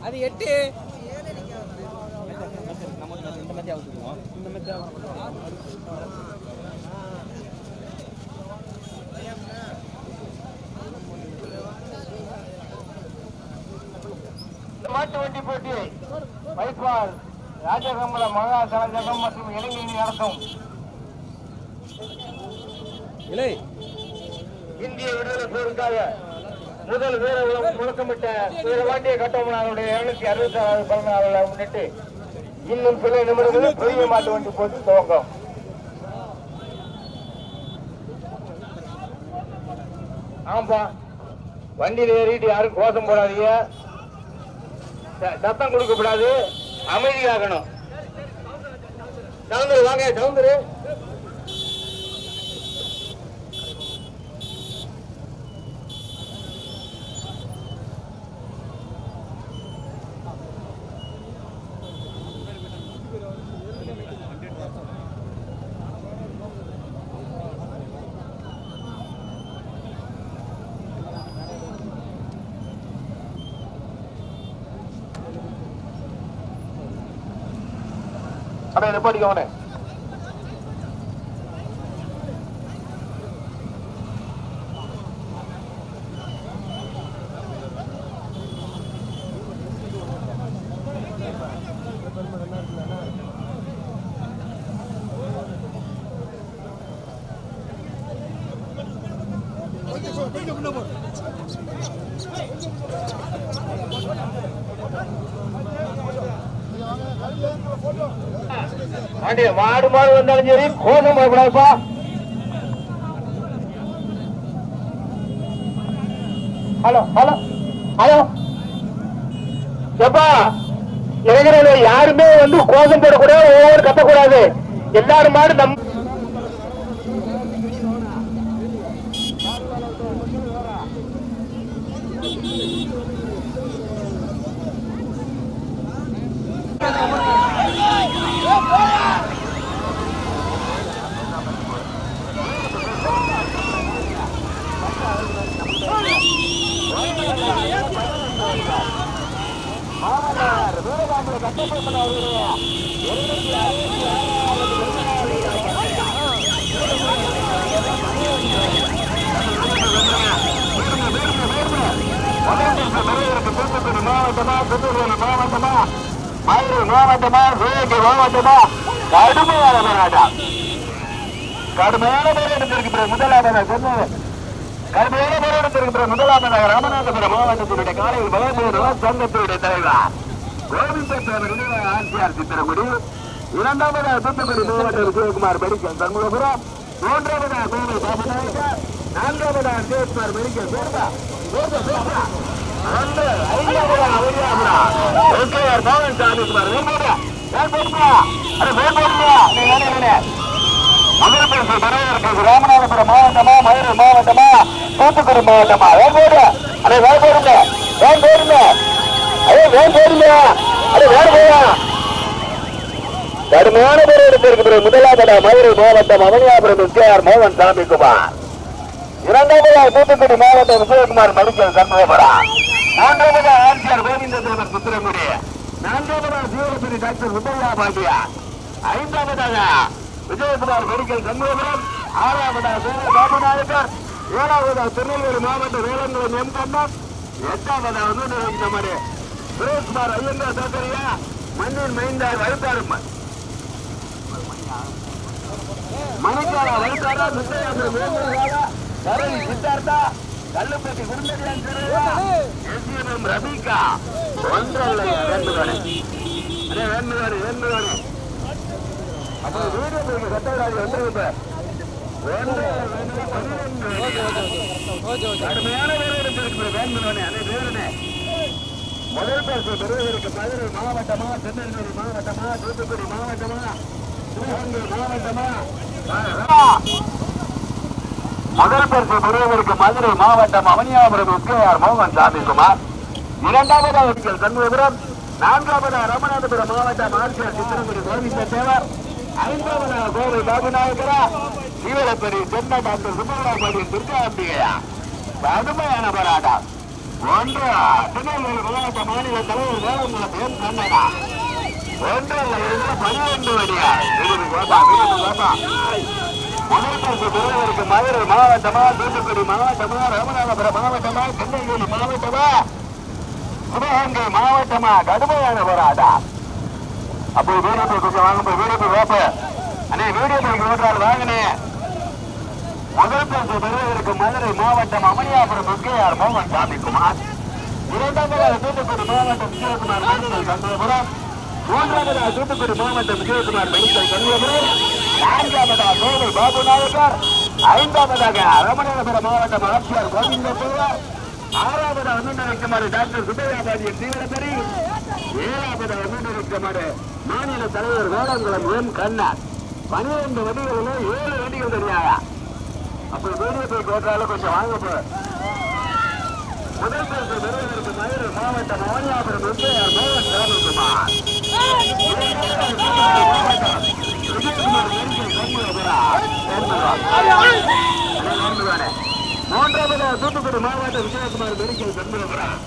அது 8 இந்த மாதிரி ஆகுதுவோம். இந்த மாதிரி மாட்டு வண்டி போட்டி வைப்பால் ராஜகம்பல மகா சலஜகம் மற்றும் இளைஞர் நடத்தும் இந்திய விடுதலை போருக்காக முதல் வீர முழக்கமிட்ட வாண்டிய கட்டமனாருடைய 266வது பிறந்தநாளை முன்னிட்டு இன்னும் சில நிமிடங்களில் பெரிய மாட்டு வண்டி போட்டி துவங்கும். ஆம்பா வண்டியில் ஏறிட்டு யாரும் கோஷம் போடாதீங்க, சத்தம் கொடுக்கப்படாது, அமைதியாகணும். சவுந்தரு வாங்க, சவுந்தரு அப்படியே நிப்பாட்டிக்கோனே. மாடு மாடு வந்தாலும் சரி கோஷம் போடக்கூடாதுப்பா. ஹலோ ஹலோ ஹலோ எப்பா இளைஞர்களே, யாருமே கோஷம் போடக்கூடாது, ஒவ்வொரு கத்தக்கூடாது. எல்லாரும் மாடு நம் கடுமையான போராட்டத்திற்கு முதலாவதாக ராமநாதபுரம் மாவட்டத்தினுடைய காலையில் வளர்ந்து சங்கத்தினுடைய தலைவர் கோவிந்தசாமி ஆர்சிஆர் சித்திரங்குடி, இரண்டாவதாக தூத்துக்குடி மாவட்ட விஜயகுமார் மெடிக்கல் சண்முகபுரம், மூன்றாவதாக கோவை பாபநாயக்கர், நான்காவதாக ஜெயக்குமார் மெடிக்கல் சேர்ந்தா, ராமநாதபுரம் மாவட்டமா, மதுரை மாவட்டமா, தூத்துக்குடி மாவட்டமா, வேறு அதே வேறு போடுங்க, வேன் போடுங்க, அதே வேன் போடுங்க, அதே வேறு போயா. கடுமையான போராட்டத்திற்கு முதலாவதா மதுரை மாவட்டம் அவனியாபுரம் கேஆர் மோகன் சாமிக்குமார், இரண்டாவதாக தூத்துக்குடி மாவட்டம் விஜயகுமார் மெடிக்கல் சண்முகபுரம், மூன்றாவதாக ஆர்சிஆர் கோவிந்தசாமி சித்திரங்குடி, நான்காவதாக ஜீவபுரி டாக்டர் முத்தையா பாண்டியா, ஐந்தாவதாக விஜயகுமார் மெடிக்கல் சண்முகபுரம், ஆறாவதாக கோவை பாபநாயக்கர், ஏழாவதாக திருநெல்வேலி மாவட்ட வேளாண்குளம் எம் கண்ணன், எட்டாவதாக சுரேஷ்குமார் ஐயங்கார் சோதரியா மண்ணின் மைந்தார் வழுத்தாரும் மணிக்காரா வழுத்தாரா முத்தையா கரவி சித்தார்த்தா கல்லுப்பட்டி குடும்பம் ரபிகா ஒன்றரை வேண்டுவானே அதே வேண்டுவானே அப்புறம் வீடு சட்டராஜ் வந்து கடுமையான வேண்டுவானே அதே வேறனே. முதல் பரிசு பெறுவதற்கு மதுரை மாவட்டமா, திருநெல்வேலி மாவட்டமா, தூத்துக்குடி மாவட்டமா, சிவகங்கை மாவட்டமா? முதல் பரிசு பெறுவதற்கு மதுரை மாவட்டம் அவனியாபுரம் கேஆர் மோகன் சாமிக்குமார், இரண்டாவதாக சண்முகபுரம், நான்காவதாக ராமநாதபுரம் மாவட்டம் ஆர்சிஆர் சித்திரங்குடி கோவிந்த தேவர், ஐந்தாவதாக கோவை பாபுநாயகரா தீவிரப்படி சென்னை டாக்டர் சுப்பிரமணியன் துர்காம்பிகையா கடுமையான போராட்டம். ஒன்று திருநெல்வேலி விளையாட்டு மாநில தலைவர் வேளங்குளம் எம் கண்ணனா 12 வடியா முதல்வருக்கு மதுரை மாவட்டமா, தூத்துக்குடி மாவட்டமா, ராமநாதபுரம் மாவட்டமா, திருநெல்வேலி மாவட்டமா, சிவகங்கை மாவட்டமா கடுமையான போராட்டம். அப்போ வீடியோ கொஞ்சம் வாங்க, வீடியோ வேப்ப அண்ணே வீடியோ ஓட்டுறாள் வாங்கினே. முதல் பரிசு பெறுவதற்கு மதுரை மாவட்டம் அமனியாபுரம் முக்கியார் மோகன் சாமிக்குமார், இரண்டாவதாக தூத்துக்குடி மாவட்டம் விஜயகுமார் மெடிக்கல் கங்கபுரம், மூன்றாவதாக தூத்துக்குடி மாவட்டம் விஜயகுமார் மெடிக்கல் கங்கபுரம், நான்காவதாக கோவை பாபு நாயக்கர், ஐந்தாவதாக ராமநாதபுரம் மாவட்டம் ஆட்சியர் கோவிந்தபுரம், ஆறாவதாக முன்னணிக்குமாறு டாக்டர் சுப்பையாபாதியின் தீவிரப்படி, ஏழாவதாக முன்னணிக்குமாறு மாநில தலைவர் வேளங்குளம் எம் கண்ணன். 12 வண்டிகளில் 7 வண்டிகள் தெரியாத. அப்படி வீடியோ போய் கோட்டாலும் கொஞ்சம் வாங்க போ. முதல் பரிசு பெறுவதற்கு மதுரை மாவட்டம் அவனியாபுரம் மோகன் சாமிக்குமார், மூன்றாவதாக தூத்துக்குடி மாவட்டம் விஜயகுமார் மெடிக்கல் கங்கபுரம்,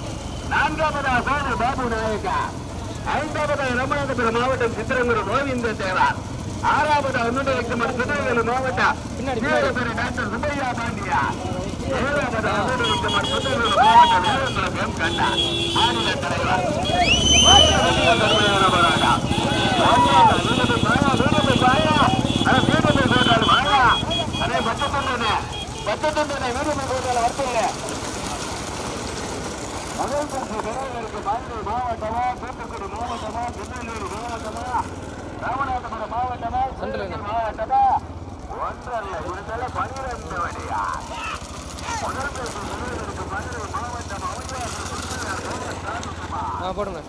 நான்காவதாக கோவை பாபு நாயக்கா, ஐந்தாவதாக ராமநாதபுரம் மாவட்டம் சித்திரங்குடி கோவிந்த தேவர், ஆறாவதாக முன்னணிக்குமார் திருநெல்வேலி மாவட்டம் டாக்டர் சுப்பையா பாண்டியா, ஏழாவதாக முன்னணிக்குமார் திருநெல்வேலி மாவட்டம் வேளங்குளம் எம் கண்ணா மாநில தலைவர். பச்சத்தொண்டனை வீடு போட்டால் வருத்தல முதல் பரிசு பெறுவதற்கு மதுரை மாவட்டமா, தூத்துக்குடி மாவட்டமா, திருநெல்வேலி மாவட்டமா, ராமநாதபுரம் மாவட்டமா, மாவட்டமா, ஒன்றல்ல இருந்தால 12 வழியா. முதல் பரிசு பெறுவதற்கு மதுரை மாவட்டம் போடுங்க.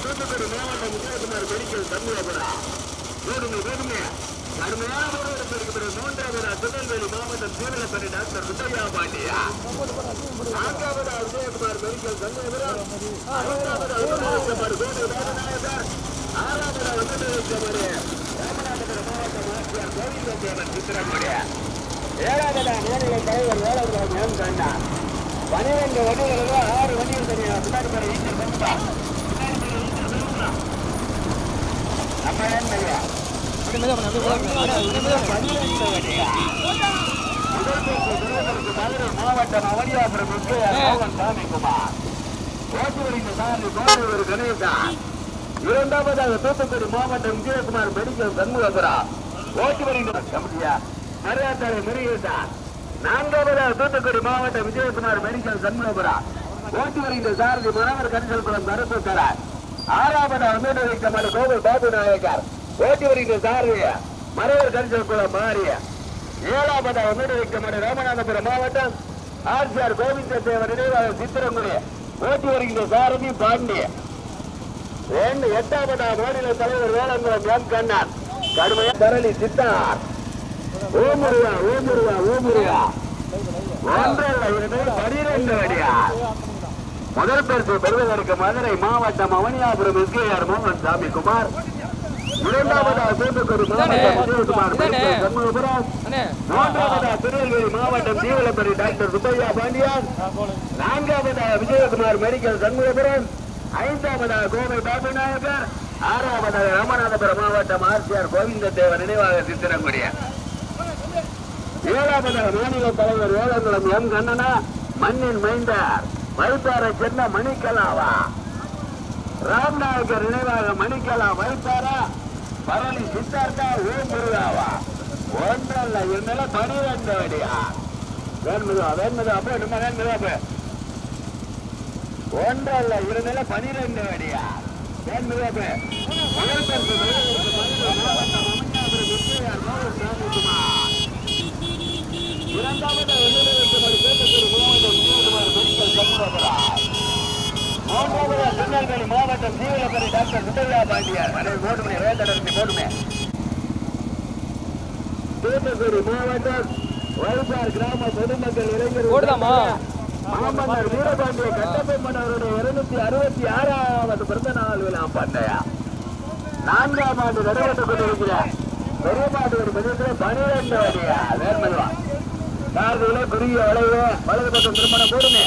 தூத்துக்குடி மாவட்டம் விஜயகுமார் மெடிக்கல் கங்கபுரம், கடுமையான மூன்றாவதாக திருநெல்வேலி மாவட்டம் தீவிரப்படி டாக்டர் சுப்பையா பாண்டியா, நான்காவதாக விஜயகுமார் மெடிக்கல் கங்கபுரம், ஐந்தாவதாக கோவை பாபுநாயகர், ஆறாவதாக ராமநாதபுரம் மாவட்டம் ஆட்சியர் கோவிந்தபுரம் சித்திரங்குடி, ஏழாவதாக மாநில தலைவர் வேளங்குளம் எம் கண்ணா. 12 வண்டிகளில் 6 வண்டிகள் தெரியும். பின்னாடி பேர் ஈச்சர் பெரும்பா மாவட்டம் அவனியாபுரம் மோகன் சாமிக்குமார், கணேசன். இரண்டாவதாக தூத்துக்குடி மாவட்டம் விஜயகுமார் மெடிக்கல் கங்கபுரம், ஓட்டி வருகின்ற மரியாதை முருகேசன். நான்காவதாக தூத்துக்குடி மாவட்டம் விஜயகுமார் மெடிக்கல் கங்கபுரம், ஓட்டி வருகின்ற சாரதி மனவர் கரிசல் குளம் தரப்புத்தரார். ஆறாவதாக முன்னணிக்குமார் கோவை பாபு நாயக்கர், ஓட்டி வருகின்ற சாரதிய மனவர் கரிசல் குளம் மாறிய. ஏழாவதாக முன்னணிக்குமார் ராமநாதபுரம் மாவட்டம் ஆட்சியர் கோவிந்த தேவர் நினைவாக சித்திரங்குடி, ஓட்டி வருகின்ற சாரதி பாண்டிய. எட்டாவதாக மாநில தலைவர் வேளங்குளம் எம் கண்ணன், கடுமையா தரளி சித்தார். ஓமுருவா ஓமுருவா ஓமுருவா ஒன்றல்ல 12 அடியா. முதல் பரிசு பெறுவதற்கு மதுரை மாவட்டம் அவனியாபுரம் எஸ்கேஆர் மோகன் சாமி குமார். இரண்டாவதாக தூத்துக்குடி மாவட்டம் விஜயகுமார் சண்முகபுரம். மூன்றாவதாக திருநெல்வேலி மாவட்டம் தீவலப்பரி டாக்டர் சுப்பையா பாண்டியான். நான்காவதாக விஜயகுமார் மெடிக்கல் சண்முகபுரம். ஐந்தாவதாக கோவை பாபு நாயக்கர். ஆறாவதாக ராமநாதபுரம் மாவட்டம் ஆர்சிஆர் கோவிந்த தேவர் நினைவாக சித்திரங்குடிய. ஏழாவதாக மாநில தலைவர் வேளங்குளம் எம் கண்ணனா. மண்ணின் மைந்தார் வைப்பாறை சென்ன மணிக்கலாவா. ராம்நாயக்கர் நினைவாக மணிக்கலா வைப்பாரா. பரளி சித்தார்த்தா ஓம் முருகாவா. ஒன்றல்ல 12 அடியா. வேண்முதா அப்ப நம்ம வேண்முதா அப்ப ஒன்றல்ல 12 அடியா. வேண்முதா அப்ப முதல் பரிசு இரண்டாவது திருநெல்வேலி மாவட்டம் தீவிரப்பரி டாக்டர் சுப்பையா பாண்டியார். போடுமே வேந்தடருக்கு போடுமே. தூத்துக்குடி மாவட்டம் வைப்பார் கிராம பொதுமக்கள் இளைஞர் மாமன்னர் வீரபாண்டிய கட்டபொம்மன் அவருடைய 266வது பிறந்த நாள் விழா பண்டையா 4ஆம் ஆண்டு நடைபெற்றுக் கொண்டிருக்கிற பெரியபாண்டியர் பதத்தில் 12 அடியா. வேர்மதுவா கார்களை குறுகிய வளைவு வலது பக்கம் திருமணம் போடுமே.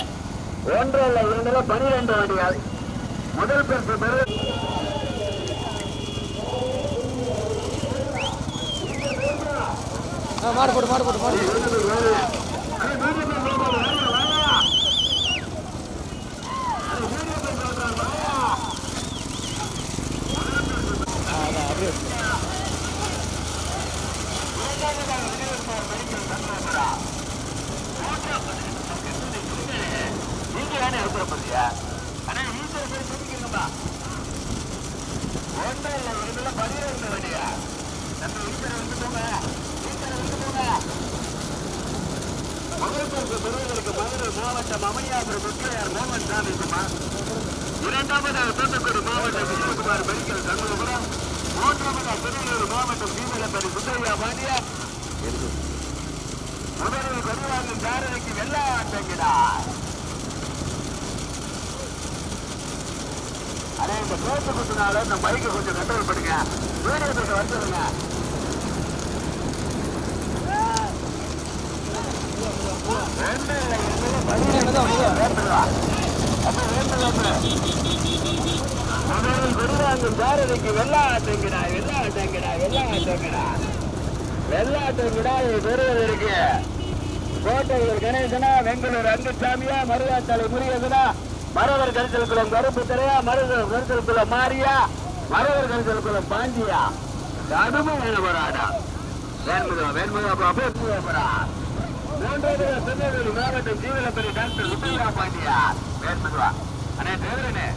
ஒன்றல்ல 12 அடியால் முதல் பரிசு பெறு. மாடு அவசரப்படியா ஆனா ஈஸ்வர போய் சொல்லிக்கிறீங்கப்பா. ஒன்றல்ல 12 அடியா. நம்ம ஈஸ்வர வந்து போங்க. முதல் பரிசு பெறுவதற்கு மதுரை மாவட்டம் அவனியாபுரம் எஸ்கேஆர் மோகன் சாமி குமார். இரண்டாவதாக தூத்துக்குடி மாவட்டம் விஜயகுமார் மெடிக்கல் சண்முகபுரம். மூன்றாவதாக திருநெல்வேலி மாவட்டம் தீவிரப்பரி சுப்பையா பாண்டியார். முதலில் பெருவாங்கும் சாரதிக்கு வெள்ளாட்டங்கிறார். அதே இந்த பேச்சு குத்துனால இந்த மைக்கு கொஞ்சம் கண்ட்ரோல் பண்ணுங்க. வீடியோ கொஞ்சம் வந்துடுங்க. முதலில் பெருவாங்கும் சாரதிக்கு வெள்ளாட்டங்கிறார். பெறுவதற்கு கோட்டையூர் கணேசனா, வெங்களூர் அங்குசாமியா, மருதாத்தலை முருகேசனா, மரவர் கரிசல்குளம் கருப்பு திரையா, மருதர் கரிசல்குளம் மாரியா, மரவர் கரிசல்குளம் பாண்டியா. கடுமையான போராடா. வேண்முதா மூன்றாவது திருநெல்வேலி மாவட்டம் தீவிரப்பரி டாக்டர் சுப்பையா பாண்டியா. வேண்முதா அண்ணே தேவரனே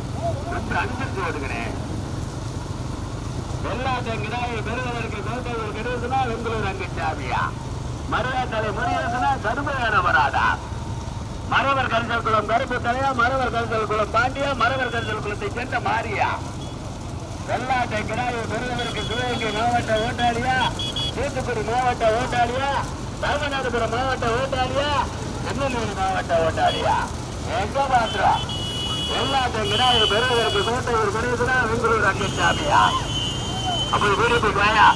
அனுசரித்து ஓடுங்கண்ணே. வெள்ளாட்டங்கிடாயை பெறுவதற்கு கோட்டையூர் கணேசனா, வெங்களூர் அங்குசாமியா, மருதாத்தலை முருகேசனா. கடுமையான போராடா. மரவர் கரிசல்குளம் கருப்பு தலையா, மரவர் கரிசல்குளம் பாண்டியா, மரவர் கரிசல்குளத்தை சேர்ந்த மாரியா. வெள்ளாட்டை கிடாயை பெறுவதற்கு சிவகங்கை மாவட்ட ஓட்டாளியா, தூத்துக்குடி மாவட்ட ஓட்டாளியா, ராமநாதபுரம் மாவட்ட ஓட்டாளியா, திருநெல்வேலி மாவட்ட ஓட்டாளியா. எங்க மாத்திரம் வெள்ளாட்டை கிடாயை பெறுவதற்கு கோட்டையூர் கணேசனா, வெங்களூர் அங்குசாமியா. அப்படி வீடு வாயா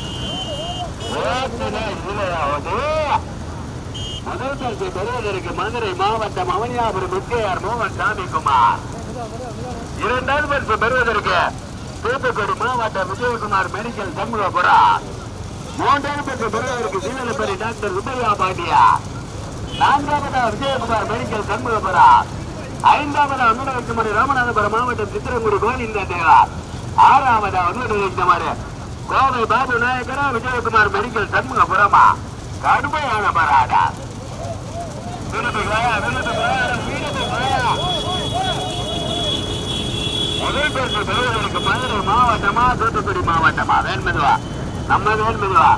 முதல் பரிசு பெறுவதற்கு மதுரை மாவட்டம் அவனியாபுரம் எஸ்கேஆர் மோகன் சாமி குமார். இரண்டாவது பரிசு பெறுவதற்கு தூத்துக்குடி மாவட்டம் விஜயகுமார் மெடிக்கல் சண்முகபுரம். மூன்றாவது பரிசு பெறுவதற்கு தீவிரப்பரி டாக்டர் சுப்பையா பாண்டியா. நான்காவதாக விஜயகுமார் மெடிக்கல் சண்முகபுரம். ஐந்தாவதாக மீனவக்குமரி ராமநாதபுரம் மாவட்டம் சித்திரங்குடி கோவிந்த தேவர். ஆறாவதாக மீனவக்குமரி கோவை பாபு நாயக்கரா, விஜயகுமார் மெடிக்கல் சண்முகபுரமா. கடுமையான பராடா. முதல் பரிசு பெறுவதற்கு மதுரை மாவட்டமா, தூத்துக்குடி மாவட்டமா? வேண்மெதுவா நம்ம வேண்மெதுவா.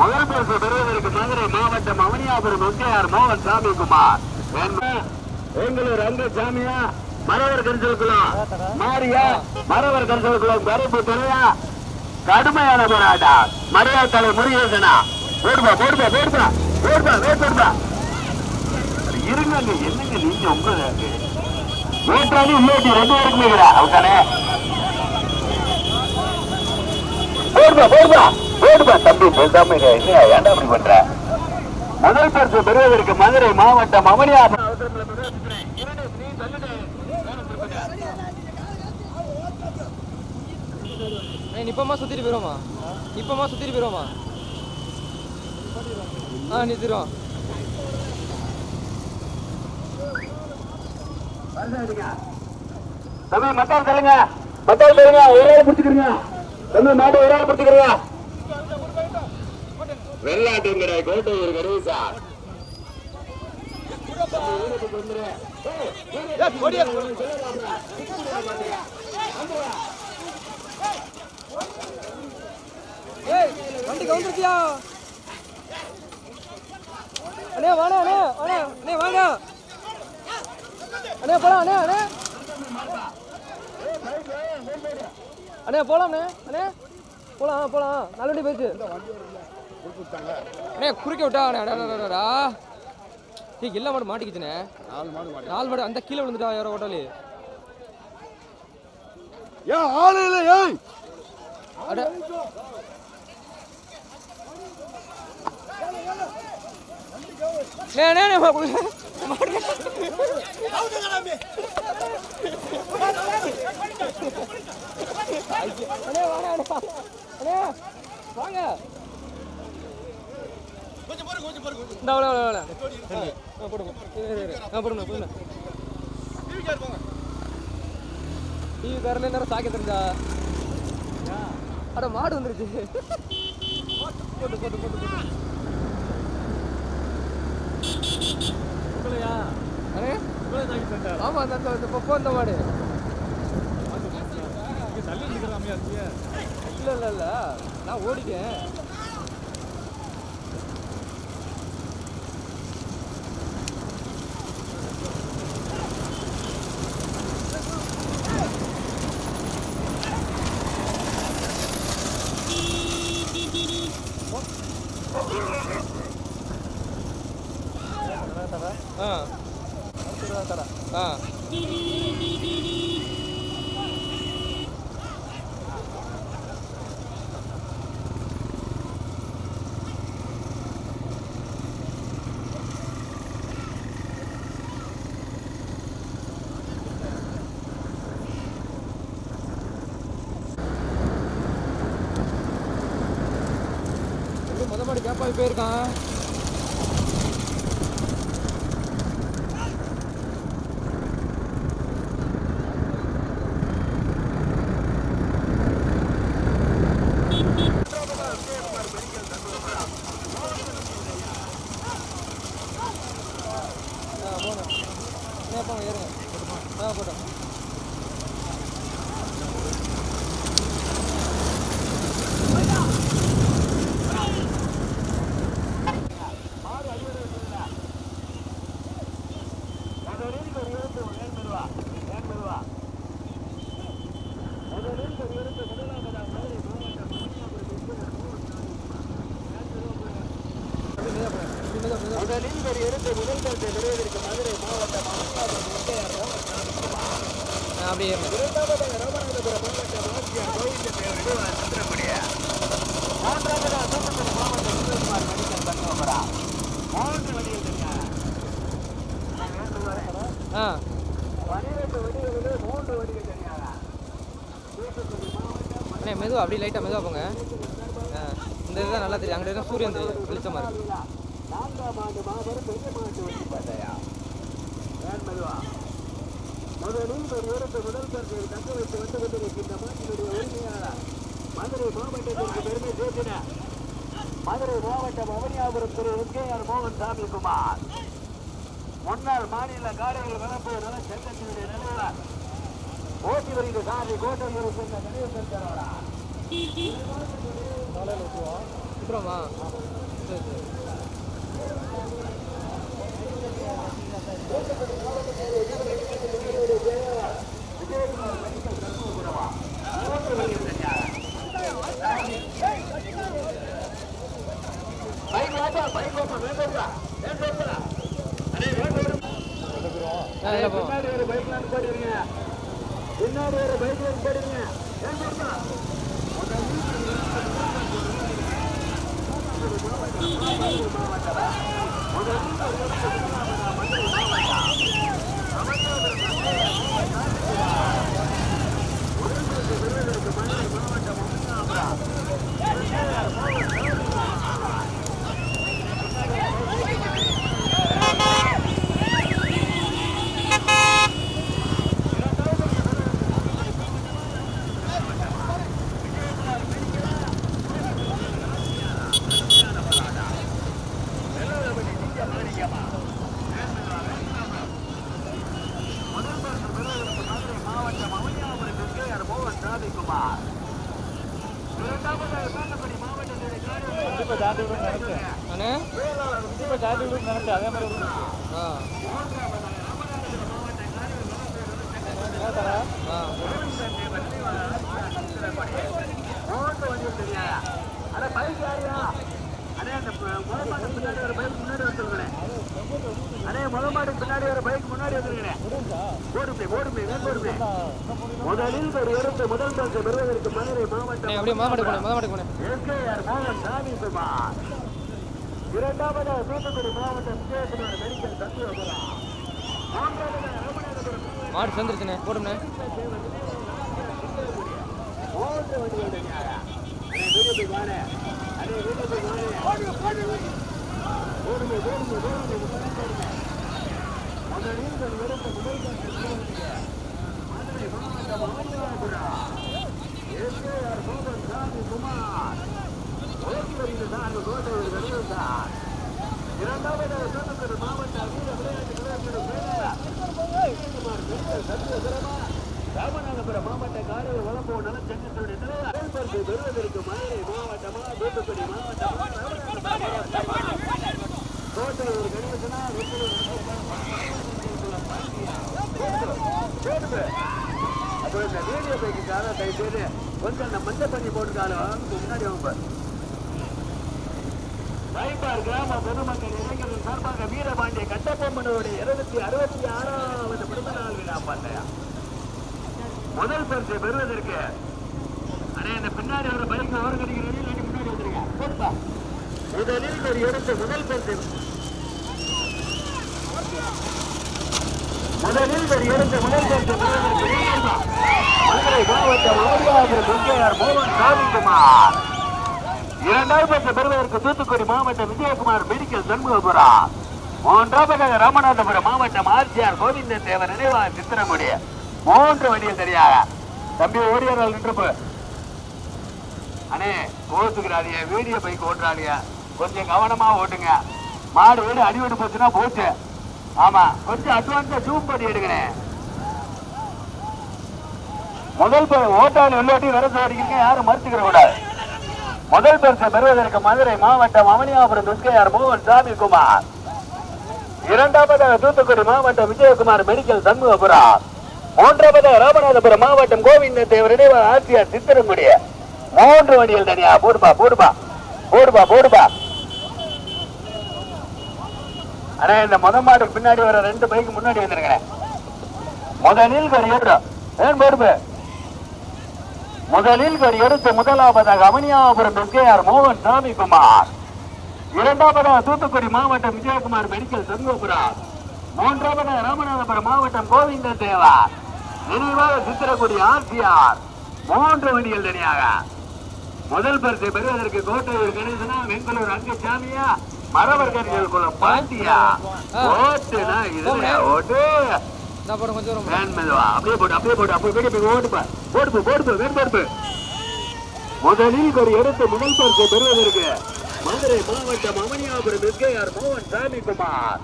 முதல் பரிசு பெறுவதற்கு மதுரை மாவட்டம் அவனியாபுரம் எஸ்கேஆர் மோகன் சாமி குமார். பெங்களூர் அங்குசாமியா, மரவர் கரிசல்குளம் மாரியா, மரவர் கரிசல்குளம் கருப்பு துறையா. கடுமையான போராட்டா. மரியாதை முருகேசனா, போடுப்பா போடுப்பா போடுப்பா போடுப்பா போடுப்பா இருங்க என்னங்க நீங்க உங்க ஓட்டாளி இன்னொரு 2 பேருக்குமே அவதானே போடுப்பா போடுப்பா போடுப்பா தம்பி பேசாம என்ன ஏன்டா அப்படி பண்ற முதல் பரிசு பெறுவதற்கு மதுரை மாவட்டம் அவனியாபுரம் இப்பமா சுத்திட்டு போயிருவோமா இப்பமா சுத்திட்டு போயிருவோமா நிறுத்திடுவோம் தம்பி மத்தால் தள்ளுங்க ஒரு ஆள் பிடிச்சிக்கிறீங்க தம்பி மாட்டை ஒரு ஆள் பிடிச்சிக்கிறீங்க வெள்ளாட்டுங்கிற கோட்டையூர் கணேசா வண்டி கவுந்துருக்கியா அண்ணே வாணே அண்ணே வாணே அண்ணே வாங்க அண்ணே போலாம் அண்ணே அண்ணே அண்ணே போலாம்ண்ணே அண்ணே போலாம் போலாம் நாலு வண்டி போயிடுச்சு அண்ணே குறுக்க விட்டா அண்ணா எல்லா மாடு மாட்டிக்கிச்சுண்ணே 4 மாடு அந்த கீழே விழுந்துட்டா யாரோ ஓட்டாளி ஏன் ஆளு இல்லை ஏய் அட டிவி காரில் நேரம் சாக்க தெரிஞ்சா அட மாடு வந்துருச்சு போட்டு போட்டு போட்டு போட்டு ஆமா அந்த பப்போ அந்த மாடு இல்ல இல்ல இல்ல நான் ஓடிட்டேன் மொதமாடி கேப்பாய் போயிருக்கான் போட்டோம் அப்படியே மெதுவா அப்படி லைட்டாக மெதுவாக போங்க இந்த இதுதான் நல்லா தெரியும் அங்கே சூரியன் தெரியும் வெளிச்சமாக இருக்கு முதலில் முதல் பரிசை தக்க வைத்து வந்து கொண்டிருக்கின்ற மாட்டினுடைய உரிமையாளர் மதுரை மாவட்டத்திற்கு பெருமை சேர்த்தின மதுரை மாவட்டம் அவனியாபுரம் திரு எஸ்கேஆர் மோகன் சாமிக்குமார் முன்னாள் மாநில காடுகள் வளர்ப்பு நல சங்கத்தினுடைய நிறுவனர் ஓட்டி வருகிற சாமி கோட்டையூர் சேர்ந்த கணேசன் தரோடா அப்புறமா அண்ணே அதே மாதிரி ஆ ஆ பின்னாடி ஒரு பைக் முன்னாடி வந்துருங்க. முதலில் ஒரு இடத்தை முதல் பரிசு பெறுவதற்கு மதுரை மாவட்டம் அப்படியே மாவட்டம் போனேன் எஸ்கேஆர் மோகன் சாமிக்குமார். இரண்டாவது தூத்துக்குடி மாவட்டம் விஜயகுமார் மெடிக்கல் தத்துவபுரம். மூன்றாவது ராமநாதபுரம் மாடு சேர்ந்துருச்சுண்ணே போடும்ண்ணே. மூன்று வண்டிகளுடைய வீட்டுக்கு வாங்க. அதே வீட்டுக்கு வாங்க. முதலில் ஒரு இடத்தை முதல் பரிசு மதுரை மாவட்டம் ராமநாதபுரம் எஸ்கேஆர் மோகன் சாமிக்குமார். இரண்டாவது தூத்துக்குடி மாவட்ட வீர விளையாட்டு ராமநாதபுரம் மாவட்ட காரில் வளம்போ நலச்சங்கத்துடைய தலைவர் பெறுவதற்கு மதுரை மாவட்டமா தூத்துக்குடி மாவட்டமா கோட்டை ஒரு கணிதனா அப்போ இந்த வீடியோ பைக்குக்காக கைது கொஞ்சம் அந்த மஞ்சள் பண்ணி போட்டுக்காலும் முன்னாடி அவங்க வைப்பார் கிராம பொதுமக்கள் இளைஞர்கள் சார்பாக வீரபாண்டிய கட்டபொம்மனுடைய 266வது பிறந்த நாள் விழா பண்ணையா முதல் பரிசு பெறுவதற்கு அண்ணே இந்த பின்னாடி ஒரு பைக் ஓரங்கடிக்கிறீங்க முன்னாடி வந்துருங்க. முதலில் ஒரு எடுத்து முதல் பரிசு பெறுவதற்கு மதுரை மாவட்டம் எஸ்கேஆர் மோகன் சாமிக்குமார். இரண்டாவது பரிசு பெறுவதற்கு தூத்துக்குடி மாவட்டம் விஜயகுமார் மெடிக்கல் சண்முகபுரம். மூன்றாவது ராமநாதபுரம் மாவட்டம் ஆர்சிஆர் கோவிந்த தேவர் நினைவா சித்திரங்குடி. மூன்று வண்டியில் சரியாக தம்பி ஓடியார்கள் நின்று அண்ணே ஓட்டுக்கிறாதிய வீடியோ பைக் ஓட்டுறாடிய கொஞ்சம் கவனமா ஓட்டுங்க. மாடு வீடு அடிவிட்டு போச்சுன்னா போச்சு. ஆமா கொஞ்சம் அட்வான்ஸா ஜூம் பண்ணி எடுக்கிறேன். முதல் ஓட்டாளி உள்ளோட்டி விரசு அடிக்கிறீங்க யாரும் மறுத்துக்கிற கூடாது. முதல் பரிசு பெறுவதற்கு மதுரை மாவட்டம் அவனியாபுரம் எஸ்கேஆர் மோகன் சாமிக்குமார். இரண்டாவதாக தூத்துக்குடி மாவட்டம் விஜயகுமார் மெடிக்கல் சண்முகபுரம். மூன்றாவதாக ராமநாதபுரம் மாவட்டம் கோவிந்த தேவர் நினைவு ஆசிரியர் சித்திரங்குடி. மூன்று வண்டிகள் தனியா போடுபா. ஆனா இந்த முதல் மாட்டுக்கு பின்னாடி வர ரெண்டு பைக்கு முன்னாடி வந்துருக்கிறேன். முதலில் எடுத்து முதலாவதாக அவனியாபுரம் எஸ்கேஆர் மோகன் சாமிக்குமார். இரண்டாவதாக தூத்துக்குடி மாவட்டம் விஜயகுமார் மெடிக்கல் சண்முகபுரம். மூன்றாவதாக ராமநாதபுரம் மாவட்டம் கோவிந்த தேவா நினைவாக சித்திரக்குடி ஆர்சிஆர். மூன்று வண்டிகள் தனியாக முதல் பரிசை பெறுவதற்கு கோட்டையூர் கணேசனா வெங்கலூர் அங்கசாமியா மரவர்கர்கள் குளம் பாண்டியா. ஓட்டுனா இதுல ஓட்டு முதலில் ஒரு எடுத்து முதல் பரிசை பெறுவதற்கு மதுரை மாவட்டம் அவனியாபுரம் எஸ்கேஆர் மோகன் சாமிக்குமார்.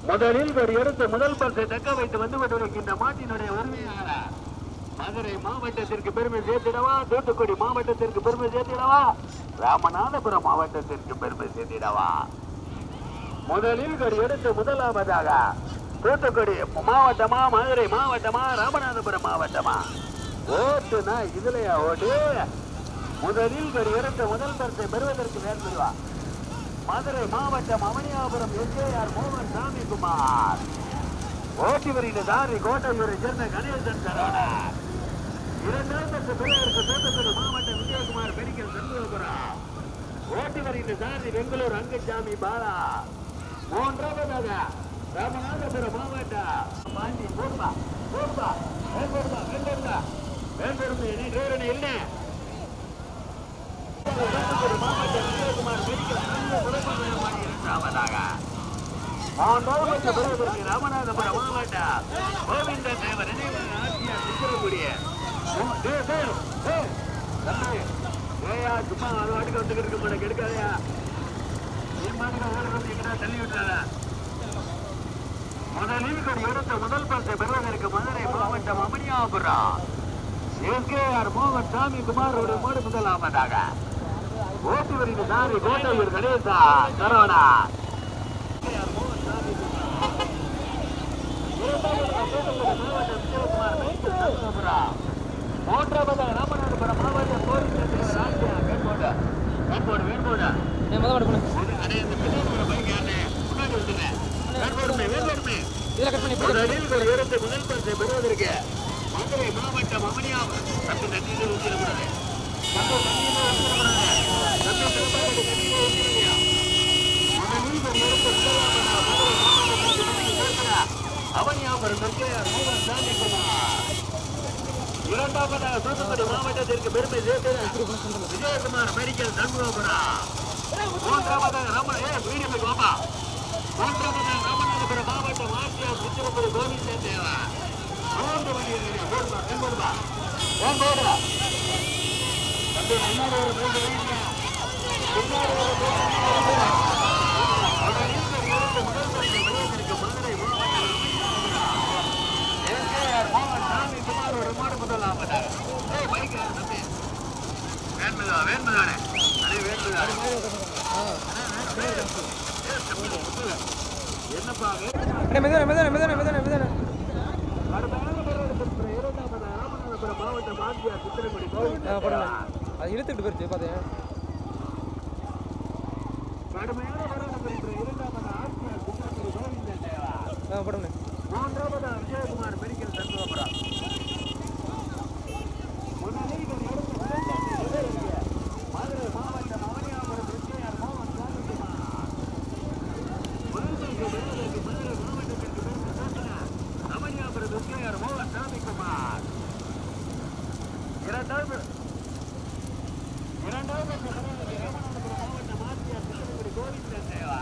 முதலில் ஒரு எடுத்து முதல் பரிசை தக்க வைத்து வந்து கொண்டிருக்கின்ற மாட்டினுடைய உரிமையாளர் மதுரை மாவட்டத்திற்கு பெருமை சேர்த்திடவா, தூத்துக்குடி மாவட்டத்திற்கு பெருமை சேர்த்திடவா, ராமநாதபுரம் மாவட்டத்திற்கு பெருமை சேர்த்திடவா. முதலில் ஒரு எடுத்து முதலாவதாக தூத்துக்குடி மாவட்டமா, மதுரை மாவட்டமா, ராமநாதபுரம் மாவட்டமா ஓட்டுனா இதுலயா ஓட்டு. முதலில் ஒரு எடுத்து முதல் பரிசை பெறுவதற்கு வேண்டுவா மதுரை மாவட்டம் அவனியாபுரம் எஸ்ஏஆர் மோகன் சாமிக்குமார். ஓட்டி வருகின்ற சாரி கோட்டையூரை சேர்ந்த கணேசன் சரவணன். இரண்டாம் பரிசு பெறுவதற்கு தூத்துக்குடி மாவட்டம் விஜயகுமார் மெடிக்கல் சண்முகபுரம். ஓட்டி வருகின்ற சாரி பெங்களூர் அங்கசாமி பாலா. மூன்றாவதாக ராமநாதபுரம் மாவட்டம் பாண்டி போர்பா போர்பா வேண்டா வேண்டா வேண்டா இல்லை மாவட்டம் விஜயகுமார் மெடிக்கல் சண்முகபுரம். இரண்டாவதாக ராமநாதபுரம் மாவட்டம் கோவிந்த தேவர் ஆட்சியார் சித்திரக்கூடிய சும்மா அது வாட்டுக்கு வந்துட்டு இருக்க மாட்டேன் கெடுக்காதையா தள்ளி விட்டாத. முதலில் எடுத்த முதல் பரிசை பெறுவதற்கு மதுரை மாவட்டம் அவனியாபுரம் எஸ்கேஆர் மோகன் சாமிக்குமார் மோடு முதலாவதாக. ஓட்டு வருகிற சாரி கோட்டையூர் கணேசா சரவணா. மூன்றாவதாக ராமநாதபுரம் மாவட்டம் முதல் பரிசை பெறுவதற்கு மதுரை மாவட்டம் அவனியாபுரம் இரண்டாவதாக தூத்துக்குடி மாவட்டத்திற்கு பெருமை சேர்த்து விஜயகுமார் மெடிக்கல் சண்முகபுரம். மூன்றாவதாக ராமநாதபுரம் மாவட்டம் ஆட்சியார் சித்திரப்பதி கோவிந்த தேவா. மூன்று அது இழுத்துட்டு போயிருச்சு பார்த்தேன். போடுங்க. மூன்றாவது விஜயகுமார் மெடிக்கல் சண்முகபுரம். மதுரை மாவட்டம் அவனியாபுரம் எஸ்ஏஆர் மோகன் சாமிக்குமார். அவனியாபுரம் எஸ்ஏஆர் மோகன் சாமிக்குமார். இரண்டாவது ராமநாதபுரம் மாவட்டம் ஆட்சியார் சித்திரப்பதி கோவிந்த தேவா.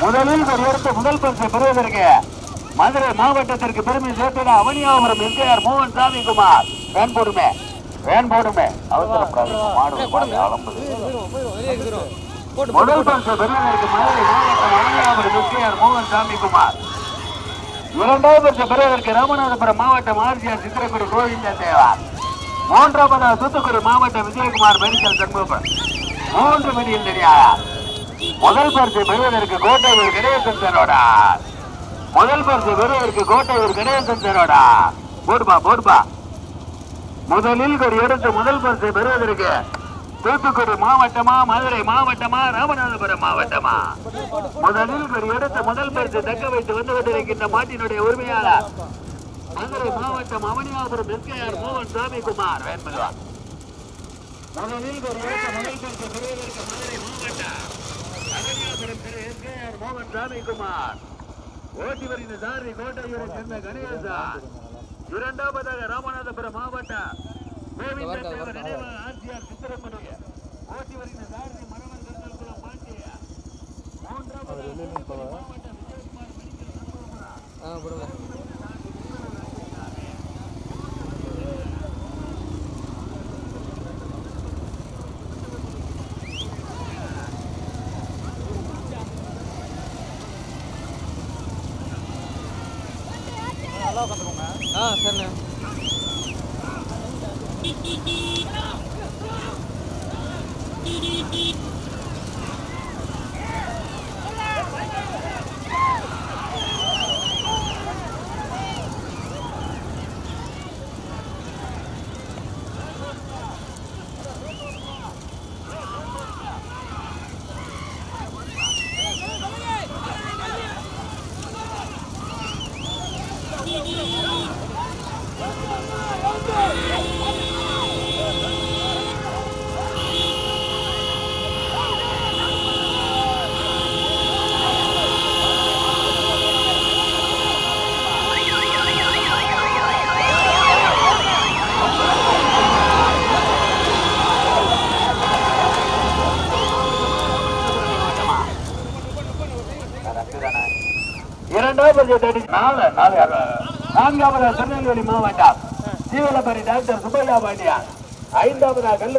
முதலில் எடுத்த முதல் பரிசை பெறுவதற்கு மதுரை மாவட்டத்திற்கு பெருமை சேர்த்த அவனியாபுரம் எஸ்ஏஆர் மோகன் சாமிக்குமார். வேன் போடுமே முதல் பரிசை பெறுவதற்கு மதுரை மாவட்டம் அவனியாபுரம் எஸ்ஏஆர் மோகன் சாமிக்குமார். இரண்டாவது பரிசை பெறுவதற்கு ராமநாதபுரம் மாவட்டம் ஆர்ஜிஆர் சித்திரக்குடி கோவிந்த தேவா. மூன்றாவதாக தூத்துக்குடி மாவட்டம் விஜயகுமார் மெடிக்கல் சண்முகபுரம். மூன்று மெடிக்கல் தெரியாத. முதல் பரிசை பெறுவதற்கு கோட்டையூர் கணேசன் சரோடா. போடுபா. முதலில் எடுத்த முதல் பரிசை பெறுவதற்கு தூத்துக்குடி மாவட்டமா மதுரை மாவட்டமா ராமநாதபுரம் மாவட்டமா? முதலில் எடுத்த முதல் பரிசை தக்க வைத்து வந்து கொண்டிருக்கின்ற மாட்டினுடைய உரிமையாளர் மதுரை மாவட்டம் அவனியாபுரம் எஸ்கேஆர் மோகன் சாமிக்குமார். வேண்பதுவா முதலில் எடுத்த முதல் பரிசை பெறுவதற்கு மதுரை மாவட்டம் அவனியாபுரம் திரு எஸ்கேஆர் மோகன் சாமிக்குமார். ஓட்டி வருகின்ற சாரி கோட்டையூரை சேர்ந்த கணேசா. இரண்டாவதாக ராமநாதபுரம் மாவட்டம் ஆர்சிஆர் சித்திரப்படைய ஓட்டி வருகிற சாரதி மணவன் கருங்கல்குளம் பாண்டியா நல்லா உட்காந்துக்கோங்க. சரிண்ணே. நான்காவது திருநெல்வேலி மாவட்டம் ஜீவலபரி டாக்டர் சுப்பையா பாண்டியா, ஐந்தாவது